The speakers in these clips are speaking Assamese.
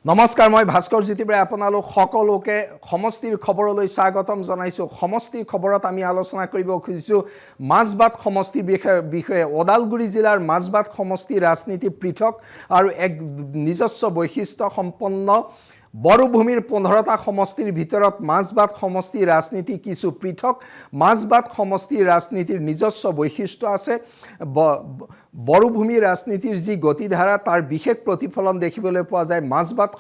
নমস্কাৰ মই ভাস্কৰ জিতিবাই আপোনালোক সকলোকে সমষ্টিৰ খবৰলৈ স্বাগতম জনাইছো সমষ্টিৰ খবৰত আমি আলোচনা কৰিব খুজিছো মাজবাট সমষ্টিৰ বিষয়ে ওদালগুৰি জিলাৰ মাজবাট সমষ্টি ৰাজনীতি পৃথক আৰু এক নিজস্ব বৈশিষ্ট্য সম্পন্ন বড়োভূমিৰ 15টা সমষ্টিৰ ভিতৰত মাজবাট সমষ্টিৰ ৰাজনীতি কিছু পৃথক মাজবাট সমষ্টিৰ ৰাজনীতিৰ নিজস্ব বৈশিষ্ট্য আছে বড়োভূমি ৰাজনীতিৰ যি গতিধাৰা তাৰ বিশেষ প্ৰতিফলন দেখিবলৈ পোৱা যায় মাজবাট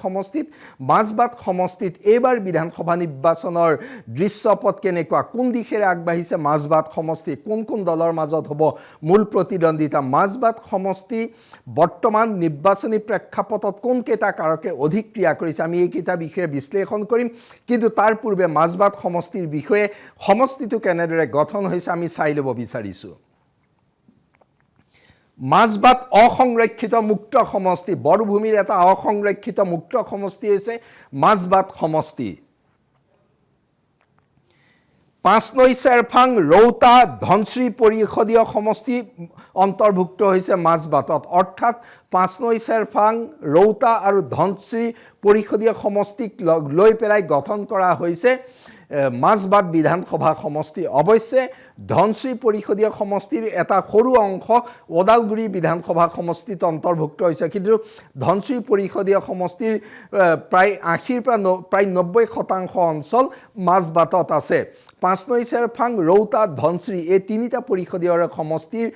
সমষ্টিত এইবাৰ বিধানসভা নিৰ্বাচনৰ দৃশ্যপট কেনেকুৱা কোন দিশে আগবাঢ়িছে মাজবাট সমষ্টি কোন দলৰ মাজত হ'ব মূল প্ৰতিদ্বন্দিতা মাজবাট সমষ্টি বৰ্তমান নিৰ্বাচনী প্ৰেক্ষাপটত কোন কেইটা কাৰকে অধিক ক্ৰিয়া কৰিছে আমি এই কিতা বিষয়ে বিশ্লেষণ কৰিম কিন্তু তাৰ পূৰ্বে মাজবাট সমষ্টিৰ বিষয়ে সমষ্টিটো কেনেদৰে গঠন হৈছে আমি চাই ল'ব বিচাৰিছো মাজবাট অসংৰক্ষিত মুক্ত সমষ্টি বড়োভূমিৰ এটা অসংৰক্ষিত মুক্ত সমষ্টি হৈছে মাজবাট সমষ্টি পাঁচনৈ চেৰফাং ৰৌতা ধনশ্ৰী পৰিষদীয় সমষ্টি অন্তৰ্ভুক্ত হৈছে মাজবাটত অৰ্থাৎ পাঁচনৈ চেৰফাং ৰৌতা আৰু ধনশ্ৰী পৰিষদীয় সমষ্টিক লৈ পেলাই গঠন কৰা হৈছে মাজবাট বিধানসভা সমষ্টি অৱশ্যে ধনশ্ৰী পৰিষদীয় সমষ্টিৰ এটা সৰু অংশ ওদালগুৰি বিধানসভা সমষ্টিত অন্তৰ্ভুক্ত হৈছে কিন্তু ধনশ্ৰী পৰিষদীয় সমষ্টিৰ প্ৰায় 80 পৰা প্ৰায় 90% অঞ্চল মাজবাটত আছে পাঁচনৈ চেৰফাং ৰৌতা ধনশ্ৰী এই তিনিটা পৰিষদীয় সমষ্টিৰ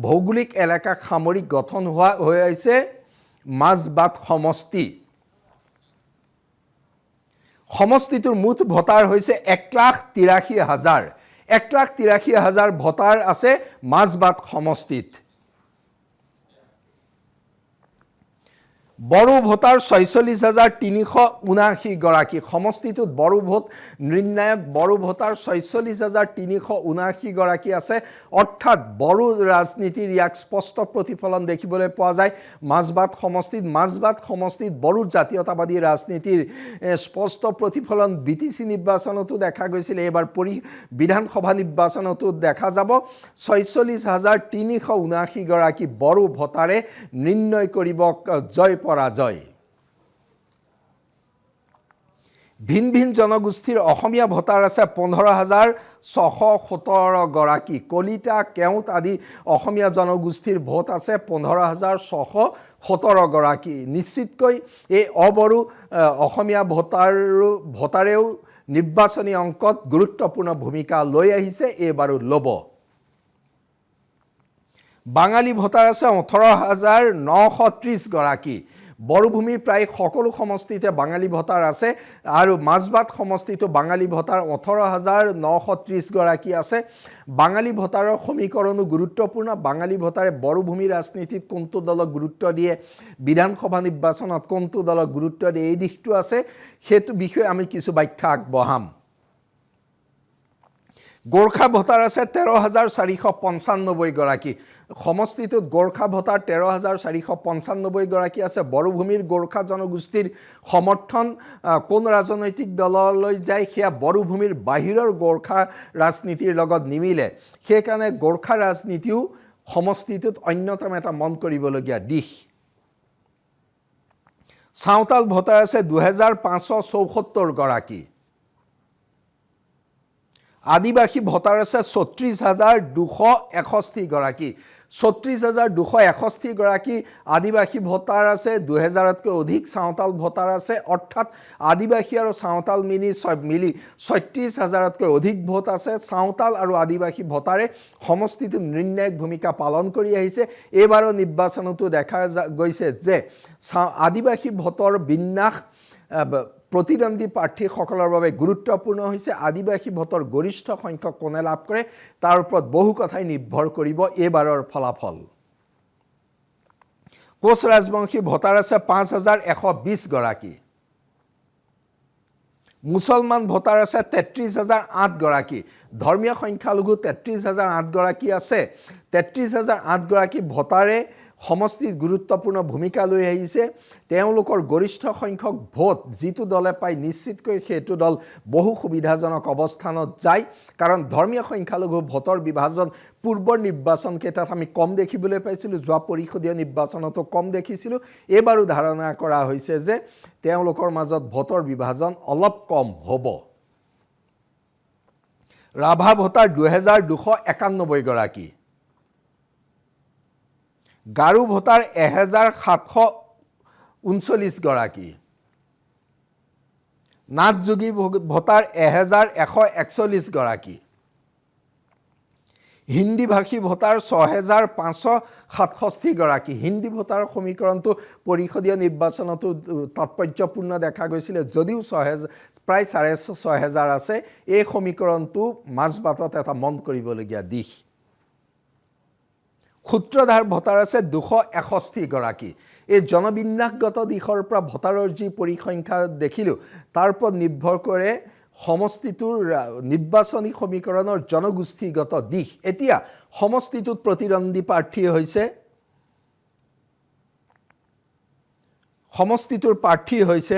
ভৌগোলিক এলেকা সামৰি গঠন হৈ আছে মাজবাট সমষ্টি সমষ্টিটোৰ মুঠ ভোটাৰ হৈছে 1,83,000 ভোটাৰ আছে মাজবাট সমষ্টিত বড়ো ভোটাৰ 46,379 গৰাকী সমষ্টিটোত বড়ো ভোট নিৰ্ণায়ক বড়ো ভোটাৰ 46,379 গৰাকী আছে অৰ্থাৎ বড়ো ৰাজনীতিৰ ইয়াক স্পষ্ট প্ৰতিফলন দেখিবলৈ পোৱা যায় মাজবাট সমষ্টিত বড়ো জাতীয়তাবাদী ৰাজনীতিৰ স্পষ্ট প্ৰতিফলন বিটিসি নিৰ্বাচনতো দেখা গৈছিল এবাৰ বিধানসভা নিৰ্বাচনতো দেখা যাব 46,379 গৰাকী বড়ো ভোটাৰে নিৰ্ণয় কৰিব জয় পৰাজয় ভিন জনগোষ্ঠীৰ অসমীয়া ভোটাৰ আছে 15,617 গৰাকী কলিতা কেওট আদি অসমীয়া জনগোষ্ঠীৰ ভোট আছে 15,617 গৰাকী নিশ্চিতকৈ এই অবড়ো অসমীয়া ভোটাৰেও নিৰ্বাচনী অংকত গুৰুত্বপূৰ্ণ ভূমিকা লৈ আহিছে এবাৰো ল'ব বাঙালী ভোটাৰ আছে 18,930 গৰাকী বড়োভূমিৰ প্ৰায় সকলো সমষ্টিতে বাঙালী ভোটাৰ আছে আৰু মাজবাট সমষ্টিটো বাঙালী ভোটাৰ 18,930 গৰাকী আছে বাঙালী ভোটাৰৰ সমীকৰণো গুৰুত্বপূৰ্ণ বাঙালী ভোটাৰে বড়োভূমিৰ ৰাজনীতিত কোনটো দলক গুৰুত্ব দিয়ে বিধানসভা নিৰ্বাচনত কোনটো দলক গুৰুত্ব দিয়ে এই দিশটো আছে সেইটো বিষয়ে আমি কিছু ব্যাখ্যা আগবঢ়াম গোৰ্খা ভোটাৰ আছে 13,495 গৰাকী সমষ্টিটোত গোৰ্খা ভোটাৰ 13,495 গৰাকী আছে বড়োভূমিৰ গোৰ্খা জনগোষ্ঠীৰ সমৰ্থন কোন ৰাজনৈতিক দললৈ যায় সেয়া বড়োভূমিৰ বাহিৰৰ গোৰ্খা ৰাজনীতিৰ লগত নিমিলে সেইকাৰণে গোৰ্খা ৰাজনীতিও সমষ্টিটোত অন্যতম এটা মন কৰিবলগীয়া দিশ সাঁওতাল ভোটাৰ আছে 2,574 গৰাকী আদিবাসী ভোটাৰ আছে 36,261 গৰাকী 36,261 গৰাকী আদিবাসী ভোটাৰ আছে 2,000তকৈ অধিক সাঁওতাল ভোটাৰ আছে অৰ্থাৎ আদিবাসী আৰু সাঁওতাল মিলি 36,000তকৈ অধিক ভোট আছে সাঁওতাল আৰু আদিবাসী ভোটাৰে সমষ্টিটোত নিৰ্ণায়ক ভূমিকা পালন কৰি আহিছে এইবাৰৰ নিৰ্বাচনতো দেখা গৈছে যে আদিবাসী ভোটৰ বিন্যাস প্ৰতিদ্বন্দ্বী প্ৰাৰ্থীসকলৰ বাবে গুৰুত্বপূৰ্ণ হৈছে আদিবাসী ভোটৰ গৰিষ্ঠ সংখ্যক কোনে লাভ কৰে তাৰ ওপৰত বহু কথাই নিৰ্ভৰ কৰিব এইবাৰৰ ফলাফল কোচ ৰাজবংশী ভোটাৰ আছে 5,120 গৰাকী মুছলমান ভোটাৰ আছে 33,008 গৰাকী ধৰ্মীয় সংখ্যালঘু 33,008 গৰাকী আছে 33,008 গৰাকী ভোটাৰে সমষ্টিত গুৰুত্বপূৰ্ণ ভূমিকা লৈ আহিছে তেওঁলোকৰ গৰিষ্ঠ সংখ্যক ভোট যিটো দলে পাই নিশ্চিতকৈ সেইটো দল বহু সুবিধাজনক অৱস্থানত যায় কাৰণ ধৰ্মীয় সংখ্যালঘু ভোটৰ বিভাজন পূৰ্বৰ নিৰ্বাচন কেইটাত আমি কম দেখিবলৈ পাইছিলোঁ যোৱা পৰিষদীয় নিৰ্বাচনতো কম দেখিছিলোঁ এবাৰো ধাৰণা কৰা হৈছে যে তেওঁলোকৰ মাজত ভোটৰ বিভাজন অলপ কম হ'ব ৰাভা ভোটাৰ 2291 গৰাকী গাৰো ভোটাৰ 1739 গৰাকী নাথযোগী ভোটাৰ 1141 গৰাকী হিন্দী ভাষী ভোটাৰ 6567 গৰাকী হিন্দী ভোটাৰ সমীকৰণটো পৰিষদীয় নিৰ্বাচনতো তাৎপৰ্যপূৰ্ণ দেখা গৈছিলে যদিও প্ৰায় 6500 আছে এই সমীকৰণটো মাজবাটত এটা মন কৰিবলগীয়া দিশ সূত্ৰধাৰ ভোটাৰ আছে 261 গৰাকী এই জনবিন্যাসগত দিশৰ পৰা ভোটাৰৰ যি পৰিসংখ্যা দেখিলোঁ তাৰ ওপৰত নিৰ্ভৰ কৰে সমষ্টিটোৰ নিৰ্বাচনী সমীকৰণৰ জনগোষ্ঠীগত দিশ এতিয়া সমষ্টিটোত প্ৰতিদ্বন্দ্বী প্ৰাৰ্থী হৈছে সমষ্টিটোৰ প্ৰাৰ্থী হৈছে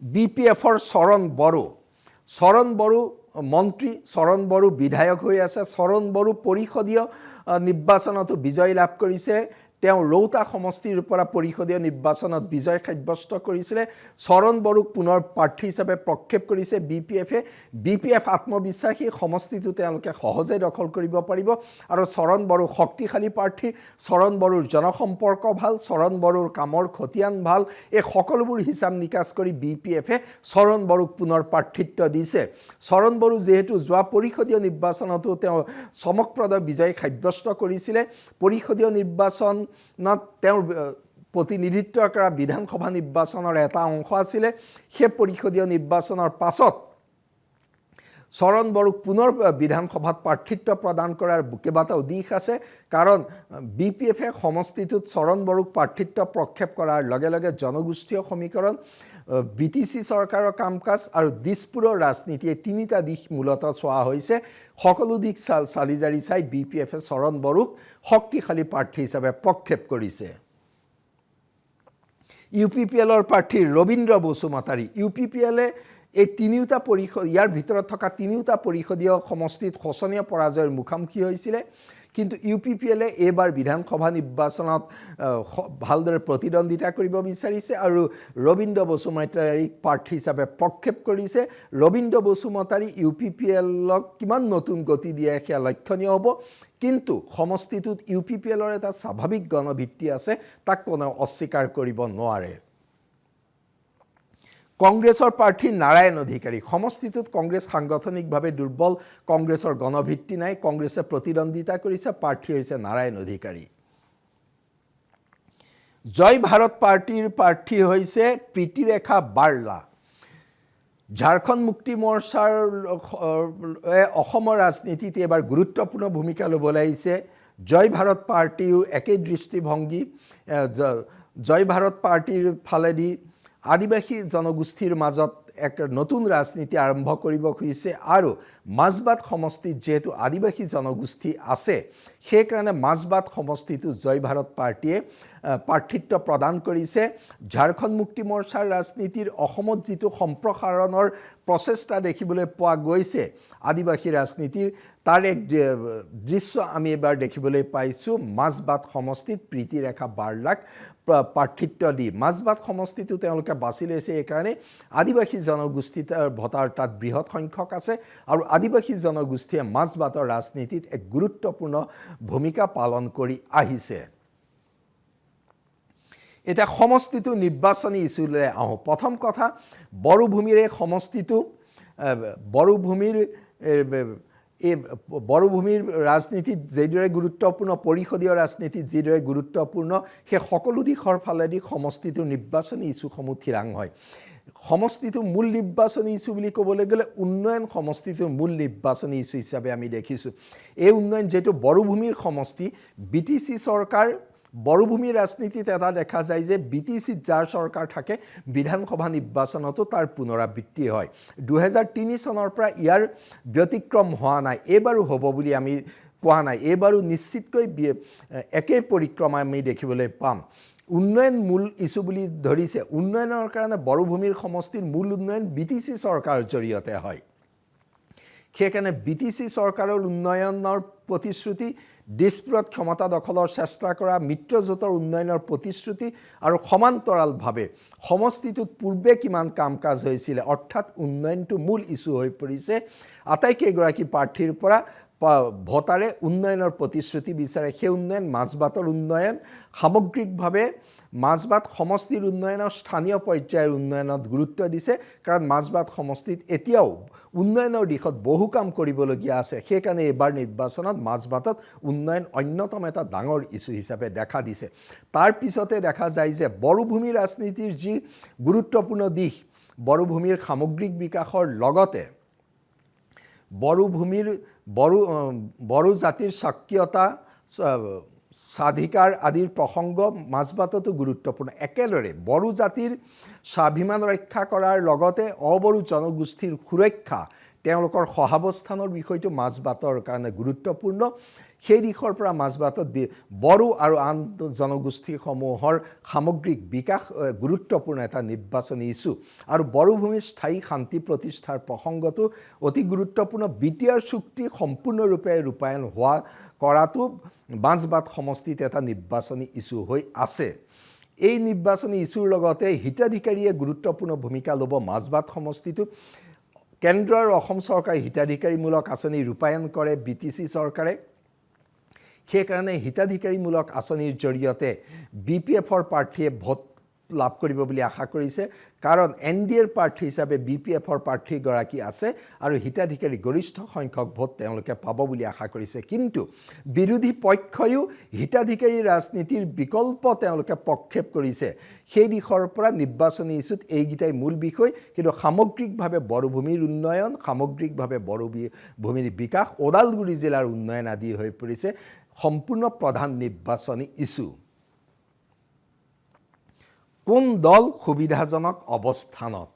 বিপিএফৰ চৰণ বড়ো মন্ত্ৰী চৰণ বড়ো বিধায়ক হৈ আছে চৰণ বড়ো পৰিষদীয় নিৰ্বাচনতো বিজয় লাভ কৰিছে তেওঁ ৰৌতা সমষ্টিৰ পৰা পৰিষদীয় নিৰ্বাচনত বিজয় সাব্যস্ত কৰিছিলে চৰণ বড়োক পুনৰ প্ৰাৰ্থী হিচাপে প্ৰক্ষেপ কৰিছে বিপিএফ আত্মবিশ্বাসী সমষ্টিটো তেওঁলোকে সহজে দখল কৰিব পাৰিব আৰু চৰণ বড়ো শক্তিশালী প্ৰাৰ্থী চৰণ বড়োৰ জনসম্পৰ্ক ভাল চৰণ বড়োৰ কামৰ খতিয়ান ভাল এই সকলোবোৰ হিচাপ নিকাচ কৰি বিপিএফে চৰণ বড়োক পুনৰ প্ৰাৰ্থিত্ব দিছে চৰণ বড়ো যেহেতু যোৱা পৰিষদীয় নিৰ্বাচনতো তেওঁ চমকপ্ৰদ বিজয় সাব্যস্ত কৰিছিলে পৰিষদীয় নিৰ্বাচন তেওঁৰ প্ৰতিনিধিত্ব কৰা বিধানসভা নিৰ্বাচনৰ এটা অংশ আছিলে সেই পৰিষদীয় নিৰ্বাচনৰ পাছত চৰণ বড়োক পুনৰ বিধানসভাত প্ৰাৰ্থিত্ব প্ৰদান কৰাৰ কেইবাটাও দিশ আছে কাৰণ বিপিএফে সমষ্টিটোত চৰণ বড়োক প্ৰাৰ্থিত্ব প্ৰক্ষেপ কৰাৰ লগে লগে জনগোষ্ঠীয় সমীকৰণ বিটিচি চৰকাৰৰ কাম-কাজ আৰু দিছপুৰৰ ৰাজনীতি এই তিনিটা দিশ মূলতঃ চোৱা হৈছে সকলো দিশ চালি জাৰি চাই বিপিএফে চৰণ বড়োক শক্তিশালী প্ৰাৰ্থী হিচাপে প্ৰক্ষেপ কৰিছে ইউপিপিএলৰ প্ৰাৰ্থী ৰবীন্দ্ৰ বসুমতাৰী ইউপিপিএলে এই তিনিওটা পৰিষদ ইয়াৰ ভিতৰত থকা তিনিওটা পৰিষদীয় সমষ্টিত শোচনীয় পৰাজয়ৰ মুখামুখি হৈছিলে কিন্তু ইউপিপিএলে এইবাৰ বিধানসভা নিৰ্বাচনত ভালদৰে প্ৰতিদ্বন্দ্বিতা কৰিব বিচাৰিছে আৰু ৰবীন্দ্ৰ বসুমতাৰীক প্ৰাৰ্থী হিচাপে প্ৰক্ষেপ কৰিছে ৰবীন্দ্ৰ বসুমতাৰী ইউপিপিএলক কিমান নতুন গতি দিয়ে সেয়া লক্ষণীয় হ'ব কিন্তু সমষ্টিটোত ইউপিপিএলৰ এটা স্বাভাৱিক গণভিত্তি আছে তাক কোনেও অস্বীকাৰ কৰিব নোৱাৰে কংগ্ৰেছৰ প্ৰাৰ্থী নাৰায়ণ অধিকাৰী সমষ্টিটোত কংগ্ৰেছ সাংগঠনিকভাৱে দুৰ্বল কংগ্ৰেছৰ গণভিত্তি নাই কংগ্ৰেছে প্ৰতিদ্বন্দ্বিতা কৰিছে প্ৰাৰ্থী হৈছে নাৰায়ণ অধিকাৰী জয় ভাৰত পাৰ্টিৰ প্ৰাৰ্থী হৈছে প্ৰীতিৰেখা বাৰ্লা ঝাৰখণ্ড মুক্তি মৰ্চাৰ অসমৰ ৰাজনীতিত এবাৰ গুৰুত্বপূৰ্ণ ভূমিকা ল'বলৈ আহিছে জয় ভাৰত পাৰ্টিৰ একেই দৃষ্টিভংগী জয় ভাৰত পাৰ্টিৰ ফালেদি আদিবাসী জনগোষ্ঠীৰ মাজত এক নতুন ৰাজনীতি আৰম্ভ কৰিব খুজিছে আৰু মাজবাট সমষ্টিত যেহেতু আদিবাসী জনগোষ্ঠী আছে সেইকাৰণে মাজবাট সমষ্টিটো জয় ভাৰত পাৰ্টিয়ে প্ৰাৰ্থিত্ব প্ৰদান কৰিছে ঝাৰখণ্ড মুক্তি মৰ্চাৰ ৰাজনীতিৰ অসমত যিটো সম্প্ৰসাৰণৰ প্ৰচেষ্টা দেখিবলৈ পোৱা গৈছে আদিবাসী ৰাজনীতিৰ তাৰ এক দৃশ্য আমি এবাৰ দেখিবলৈ পাইছোঁ মাজবাট সমষ্টিত প্ৰীতিৰেখা বাৰ্লাক প্ৰাৰ্থিত্ব দি মাজবাট সমষ্টিটো তেওঁলোকে বাছি লৈছে এইকাৰণে আদিবাসী জনগোষ্ঠীৰ ভোটাৰ তাত বৃহৎ সংখ্যক আছে আৰু আদিবাসী জনগোষ্ঠীয়ে মাজবাটৰ ৰাজনীতিত এক গুৰুত্বপূৰ্ণ ভূমিকা পালন কৰি আহিছে এটা সমষ্টিটো নিৰ্বাচনী ইছ্যুলৈ আহোঁ প্ৰথম কথা বড়োভূমিৰ এই সমষ্টিটো বড়োভূমিৰ ৰাজনীতিত যিদৰে গুৰুত্বপূৰ্ণ পৰিষদীয় ৰাজনীতিত যিদৰে গুৰুত্বপূৰ্ণ সেই সকলো দিশৰ ফালেদি সমষ্টিটোৰ নিৰ্বাচনী ইছ্যুসমূহ থিৰাং হয় সমষ্টিটো মূল নিৰ্বাচনী ইছ্যু বুলি ক'বলৈ গ'লে উন্নয়ন সমষ্টিটোৰ মূল নিৰ্বাচনী ইছ্যু হিচাপে আমি দেখিছোঁ এই উন্নয়ন যেহেতু বড়োভূমিৰ সমষ্টি বিটিচি চৰকাৰ বড়োভূমিৰ ৰাজনীতিত এটা দেখা যায় যে বিটিচিত যাৰ চৰকাৰ থাকে বিধানসভা নিৰ্বাচনতো তাৰ পুনৰাবৃত্তি হয় 2003 চনৰ পৰা ইয়াৰ ব্যতিক্ৰম হোৱা নাই এবাৰো হ'ব বুলি আমি কোৱা নাই। এইবাৰো নিশ্চিতকৈ একেই পৰিক্ৰমা আমি দেখিবলৈ পাম। উন্নয়ন মূল ইছ্যু বুলি ধৰিছে। উন্নয়নৰ কাৰণে বড়োভূমিৰ সমষ্টিৰ মূল উন্নয়ন BTC চৰকাৰৰ জৰিয়তে হয়। সেইকাৰণে BTC চৰকাৰৰ উন্নয়নৰ প্ৰতিশ্ৰুতি, দিছপুৰত ক্ষমতা দখলৰ চেষ্টা কৰা, মিত্ৰজোঁটৰ উন্নয়নৰ প্ৰতিশ্ৰুতি আৰু সমান্তৰালভাৱে সমষ্টিটোত পূৰ্বে কিমান কাম কাজ হৈছিলে, অৰ্থাৎ উন্নয়নটো মূল ইছ্যু হৈ পৰিছে। আটাইকেইগৰাকী প্ৰাৰ্থীৰ পৰা ভোটাৰে উন্নয়নৰ প্ৰতিশ্ৰুতি বিচাৰে। সেই উন্নয়ন মাজবাটৰ উন্নয়ন, সামগ্ৰিকভাৱে মাজবাট সমষ্টিৰ উন্নয়নৰ স্থানীয় পৰ্যায়ৰ উন্নয়নত গুৰুত্ব দিছে, কাৰণ মাজবাট সমষ্টিত এতিয়াও উন্নয়নৰ দিশত বহু কাম কৰিবলগীয়া আছে। সেইকাৰণে এইবাৰ নিৰ্বাচনত মাজবাটত উন্নয়ন অন্যতম এটা ডাঙৰ ইছ্যু হিচাপে দেখা দিছে। তাৰ পিছতে দেখা যায় যে বড়োভূমি ৰাজনীতিৰ যি গুৰুত্বপূৰ্ণ দিশ, বড়োভূমিৰ সামগ্ৰিক বিকাশৰ লগতে বড়ো জাতিৰ স্বকীয়তা, স্বাধিকাৰ আদিৰ প্ৰসংগ মাজবাটতো গুৰুত্বপূৰ্ণ। একেদৰে বড়ো জাতিৰ স্বাভিমান ৰক্ষা কৰাৰ লগতে অবড়ো জনগোষ্ঠীৰ সুৰক্ষা, তেওঁলোকৰ সহাৱস্থানৰ বিষয়টো মাজবাটৰ কাৰণে গুৰুত্বপূৰ্ণ। সেই দিশৰ পৰা মাজবাটত বড়ো আৰু আন জনগোষ্ঠীসমূহৰ সামগ্ৰিক বিকাশ গুৰুত্বপূৰ্ণ এটা নিৰ্বাচনী ইছ্যু। আৰু বড়োভূমিৰ স্থায়ী শান্তি প্ৰতিষ্ঠাৰ প্ৰসংগটো অতি গুৰুত্বপূৰ্ণ। BTR চুক্তি সম্পূৰ্ণৰূপে ৰূপায়ণ কৰাটো মাজবাট সমষ্টিত এটা নিৰ্বাচনী ইছ্যু হৈ আছে। এই নিৰ্বাচনী ইছ্যুৰ লগতে হিতাধিকাৰীয়ে গুৰুত্বপূৰ্ণ ভূমিকা ল'ব মাজবাট সমষ্টিটোত। কেন্দ্ৰ আৰু অসম চৰকাৰে হিতাধিকাৰীমূলক আঁচনি ৰূপায়ণ কৰে BTC চৰকাৰে। সেইকাৰণে হিতাধিকাৰীমূলক আঁচনিৰ জৰিয়তে BPFৰ প্ৰাৰ্থীয়ে ভোট লাভ কৰিব বুলি আশা কৰিছে, কাৰণ NDAৰ প্ৰাৰ্থী হিচাপে BPFৰ প্ৰাৰ্থীগৰাকী আছে আৰু হিতাধিকাৰী গৰিষ্ঠ সংখ্যক ভোট তেওঁলোকে পাব বুলি আশা কৰিছে। কিন্তু বিৰোধী পক্ষইও হিতাধিকাৰী ৰাজনীতিৰ বিকল্প তেওঁলোকে প্ৰক্ষেপ কৰিছে। সেই দিশৰ পৰা নিৰ্বাচনী ইছ্যুত এইকেইটাই মূল বিষয়। কিন্তু সামগ্ৰিকভাৱে বড়োভূমিৰ উন্নয়ন, সামগ্ৰিকভাৱে বড়োভূমিৰ বিকাশ, ওদালগুৰি জিলাৰ উন্নয়ন আদি হৈ পৰিছে সম্পূৰ্ণ প্ৰধান নিৰ্বাচনী ইছ্যু। কোন দল সুবিধাজনক অৱস্থানত,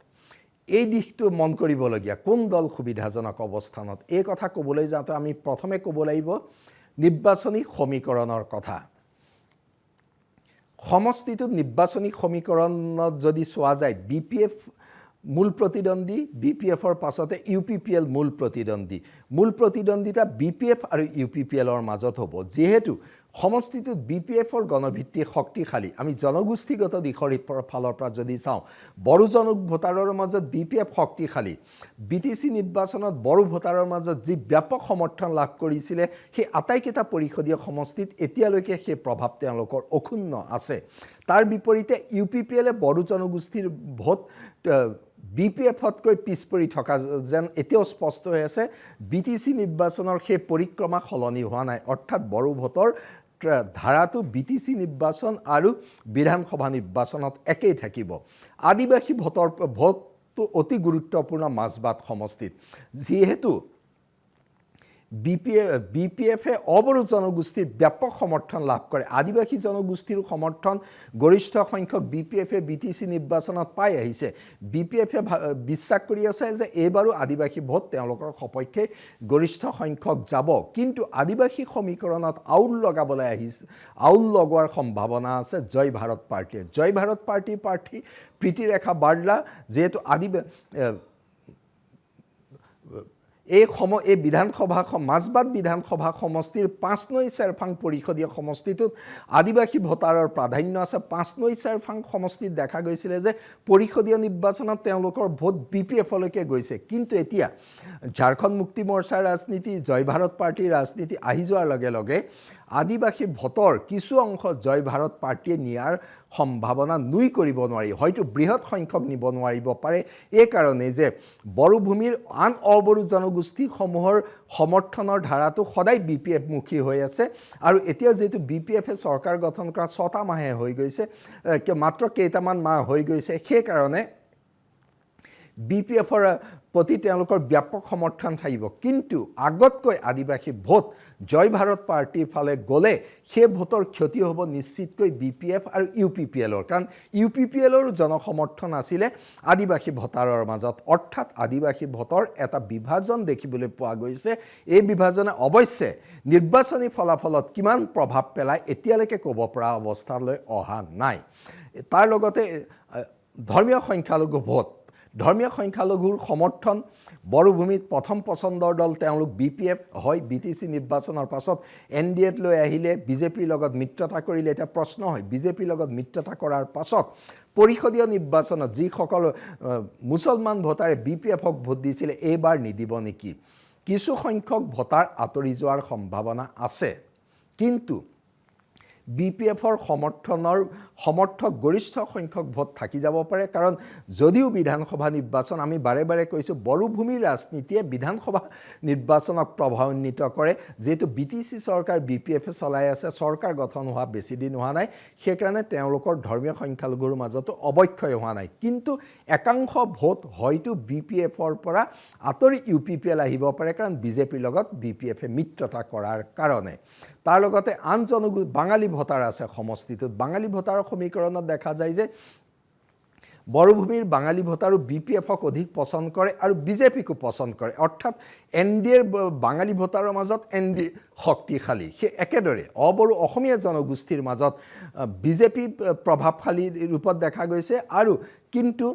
এই দিশটো মন কৰিবলগীয়া। কোন দল সুবিধাজনক অৱস্থানত, এই কথা ক'বলৈ যাওঁতে আমি প্ৰথমে ক'ব লাগিব নিৰ্বাচনী সমীকৰণৰ কথা। সমষ্টিটোত নিৰ্বাচনী সমীকৰণত যদি চোৱা যায়, BPF মূল প্ৰতিদ্বন্দ্বী, BPFৰ পাছতে UPPL মূল প্ৰতিদ্বন্দ্বী। মূল প্ৰতিদ্বন্দ্বিতা BPF আৰু UPPLৰ মাজত হ'ব। যিহেতু সমষ্টিটোত BPFৰ গণভিত্তি শক্তিশালী। আমি জনগোষ্ঠীগত দিশৰ ফালৰ পৰা যদি চাওঁ, বড়ো ভোটাৰৰ মাজত BPF শক্তিশালী। BTC নিৰ্বাচনত বড়ো ভোটাৰৰ মাজত যি ব্যাপক সমৰ্থন লাভ কৰিছিলে, সেই আটাইকেইটা পৰিষদীয় সমষ্টিত এতিয়ালৈকে সেই প্ৰভাৱ তেওঁলোকৰ অক্ষুণ্ণ আছে। তাৰ বিপৰীতে UPPLে বড়ো জনগোষ্ঠীৰ ভোট BPFতকৈ পিছ পৰি থকা যেন এতিয়াও স্পষ্ট হৈ আছে। BTC নিৰ্বাচনৰ সেই পৰিক্ৰমা সলনি হোৱা নাই, অৰ্থাৎ বড়ো ভোটৰ ধাৰাটো BTC নিৰ্বাচন আৰু বিধানসভা নিৰ্বাচনত একেই থাকিব। আদিবাসী ভোটটো অতি গুৰুত্বপূৰ্ণ মাজবাট সমষ্টিত। যিহেতু BPFে অবড়ো জনগোষ্ঠীৰ ব্যাপক সমৰ্থন লাভ কৰে। আদিবাসী জনগোষ্ঠীৰ সমৰ্থন গৰিষ্ঠ সংখ্যক BPFে BTC নিৰ্বাচনত পাই আহিছে। BPFে বিশ্বাস কৰি আছে যে এইবাৰো আদিবাসী ভোট তেওঁলোকৰ সপক্ষে গৰিষ্ঠ সংখ্যক যাব। কিন্তু আদিবাসী সমীকৰণত আউল লগোৱাৰ সম্ভাৱনা আছে জয় ভাৰত পাৰ্টীয়ে। জয় ভাৰত পাৰ্টীৰ প্ৰাৰ্থী প্ৰীতিৰেখা বাৰ্লা, যিহেতু এই মাজবাট বিধানসভা সমষ্টিৰ 5 নং চেৰফাং পৰিষদীয় সমষ্টিটোত আদিবাসী ভোটাৰৰ প্ৰাধান্য আছে। 5 নং চেৰফাং সমষ্টিত দেখা গৈছিলে যে পৰিষদীয় নিৰ্বাচনত তেওঁলোকৰ ভোট BPFলৈকে গৈছে। কিন্তু এতিয়া ঝাৰখণ্ড মুক্তি মৰ্চাৰ ৰাজনীতি, জয় ভাৰত পাৰ্টীৰ ৰাজনীতি আহি যোৱাৰ লগে লগে আদিবাসী ভোটৰ কিছু অংশ জয় ভাৰত পাৰ্টীয়ে নিয়াৰ সম্ভাৱনা নুই কৰিব নোৱাৰি, হয়তো বৃহৎ সংখ্যক নিব নোৱাৰিব পাৰে। এই কাৰণে যে বড়োভূমিৰ আন অবড়ো জনগোষ্ঠীসমূহৰ সমৰ্থনৰ ধাৰাটো সদায় BPFমুখী হৈ আছে। আৰু এতিয়া যিহেতু BPFে চৰকাৰ গঠন কৰা 6টা মাহে হৈ গৈছে, মাত্ৰ কেইটামান মাহ হৈ গৈছে, সেইকাৰণে BPFৰ প্ৰতি তেওঁলোকৰ ব্যাপক সমৰ্থন থাকিব কিন্তু আগতকৈ আদিবাসী ভোট জয় ভাৰত পাৰ্টিৰ ফালে গ'লে সেই ভোটৰ ক্ষতি হ'ব নিশ্চিতকৈ BPF আৰু UPPLৰ কাৰণ UPPLৰ জনসমৰ্থন আছিলে আদিবাসী ভোটাৰৰ মাজত অৰ্থাৎ আদিবাসী ভোটৰ এটা বিভাজন দেখিবলৈ পোৱা গৈছে এই বিভাজনে অৱশ্যে নিৰ্বাচনী ফলাফলত কিমান প্ৰভাৱ পেলায় এতিয়ালৈকে ক'ব পৰা অৱস্থালৈ অহা নাই তাৰ লগতে ধৰ্মীয় সংখ্যালঘু ভোট ধৰ্মীয় সংখ্যালঘুৰ সমৰ্থন বড়োভূমিত প্ৰথম পছন্দৰ দল তেওঁলোক BPF হয় BTC নিৰ্বাচনৰ পাছত NDAত লৈ আহিলে বিজেপিৰ লগত মিত্ৰতা কৰিলে এটা প্ৰশ্ন হয় বিজেপিৰ লগত মিত্ৰতা কৰাৰ পাছত পৰিষদীয় নিৰ্বাচনত যিসকল মুছলমান ভোটাৰে BPFক ভোট দিছিলে এইবাৰ নিদিব নেকি কিছু সংখ্যক ভোটাৰ আঁতৰি যোৱাৰ সম্ভাৱনা আছে কিন্তু BPFৰ সমৰ্থক গৰিষ্ঠ সংখ্যক ভোট থাকি যাব পাৰে কাৰণ যদিও বিধানসভা নিৰ্বাচন আমি বাৰে বাৰে কৈছোঁ বড়োভূমিৰ ৰাজনীতিয়ে বিধানসভা নিৰ্বাচনক প্ৰভাৱান্বিত কৰে যেহেতু BTC চৰকাৰ BPFে চলাই আছে চৰকাৰ গঠন হোৱা বেছি দিন হোৱা নাই সেইকাৰণে তেওঁলোকৰ ধৰ্মীয় সংখ্যালঘুৰ মাজতো অৱক্ষয় হোৱা নাই কিন্তু একাংশ ভোট হয়তো BPFৰ পৰা আঁতৰি UPPL আহিব পাৰে কাৰণ বিজেপিৰ লগত BPFে মিত্ৰতা কৰাৰ কাৰণে তাৰ লগতে আন বাঙালী ভোটাৰ আছে সমষ্টিটোত বাঙালী ভোটাৰৰ সমীকৰণত দেখা যায় যে বড়োভূমিৰ বাঙালী ভোটাৰো BPFক অধিক পছন্দ কৰে আৰু বিজেপিকো পছন্দ কৰে অৰ্থাৎ NDAৰ বাঙালী ভোটাৰৰ মাজত ND শক্তিশালী সেই একেদৰে অবড়ো অসমীয়া জনগোষ্ঠীৰ মাজত বিজেপি প্ৰভাৱশালী ৰূপত দেখা গৈছে আৰু কিন্তু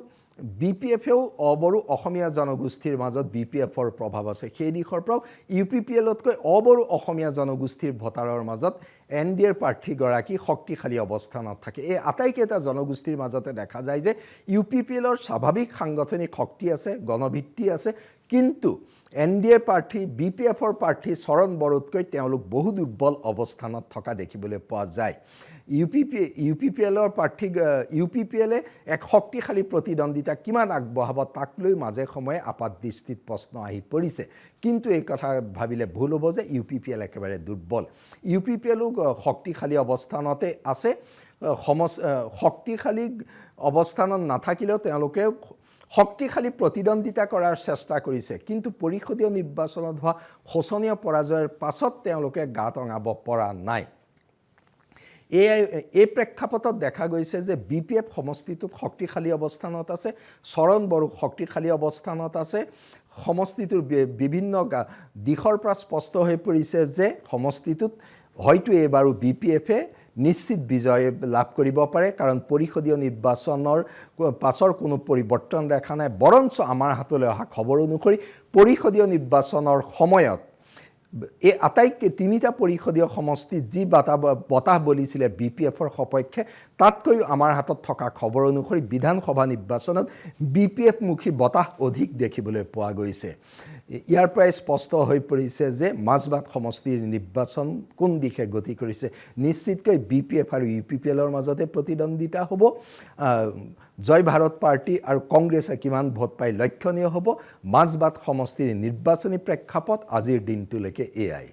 BPFেও অবড়ো অসমীয়া জনগোষ্ঠীৰ মাজত BPFৰ প্ৰভাৱ আছে সেই দিশৰ পৰাও UPPLতকৈ অবড়ো অসমীয়া জনগোষ্ঠীৰ ভোটাৰৰ মাজত NDAৰ প্ৰাৰ্থীগৰাকী শক্তিশালী অৱস্থানত থাকে এই আটাইকেইটা জনগোষ্ঠীৰ মাজতে দেখা যায় যে UPPLৰ স্বাভাৱিক সাংগঠনিক শক্তি আছে গণভিত্তি আছে কিন্তু NDAৰ প্ৰাৰ্থী BPFৰ প্ৰাৰ্থী চৰণ বড়োতকৈ তেওঁলোক বহু দুৰ্বল অৱস্থানত থকা দেখিবলৈ পোৱা যায় UPPLৰ প্ৰাৰ্থী UPPLে এক শক্তিশালী প্ৰতিদ্বন্দ্বিতা কিমান আগবঢ়াব তাক লৈ মাজে সময়ে আপাত দৃষ্টিত প্ৰশ্ন আহি পৰিছে কিন্তু এই কথা ভাবিলে ভুল হ'ব যে UPPL একেবাৰে দুৰ্বল UPPLও শক্তিশালী অৱস্থানতে আছে শক্তিশালী অৱস্থানত নাথাকিলেও তেওঁলোকে শক্তিশালী প্ৰতিদ্বন্দ্বিতা কৰাৰ চেষ্টা কৰিছে কিন্তু পৰিষদীয় নিৰ্বাচনত হোৱা শোচনীয় পৰাজয়ৰ পাছত তেওঁলোকে গাত অঙাব পৰা নাই এই প্ৰেক্ষাপটত দেখা গৈছে যে BPF সমষ্টিটোত শক্তিশালী অৱস্থানত আছে চৰণ বড়ো শক্তিশালী অৱস্থানত আছে সমষ্টিটোৰ বিভিন্ন দিশৰ পৰা স্পষ্ট হৈ পৰিছে যে সমষ্টিটোত হয়তো এইবাৰো BPFে নিশ্চিত বিজয় লাভ কৰিব পাৰে কাৰণ পৰিষদীয় নিৰ্বাচনৰ পাছৰ কোনো পৰিৱৰ্তন দেখা নাই বৰঞ্চ আমাৰ হাতলৈ অহা খবৰ অনুসৰি পৰিষদীয় নিৰ্বাচনৰ সময়ত এই আটাইতকৈ তিনিটা পৰিষদীয় সমষ্টিত যি বতাহ বলিছিলে BPFৰ সপক্ষে তাতকৈও আমাৰ হাতত থকা খবৰ অনুসৰি বিধানসভা নিৰ্বাচনত BPF-মুখী বতাহ অধিক দেখিবলৈ পোৱা গৈছে ইয়াৰ পৰাই স্পষ্ট হৈ পৰিছে যে মাজবাট সমষ্টিৰ নিৰ্বাচন কোন দিশে গতি কৰিছে নিশ্চিতকৈ BPF আৰু UPPLৰ মাজতে প্ৰতিদ্বন্দ্বিতা হ'ব জয় ভাৰত পাৰ্টি আৰু কংগ্ৰেছে কিমান ভোট পাই লক্ষণীয় হ'ব মাজবাট সমষ্টিৰ নিৰ্বাচনী প্ৰেক্ষাপট আজিৰ দিনটোলৈকে এয়াই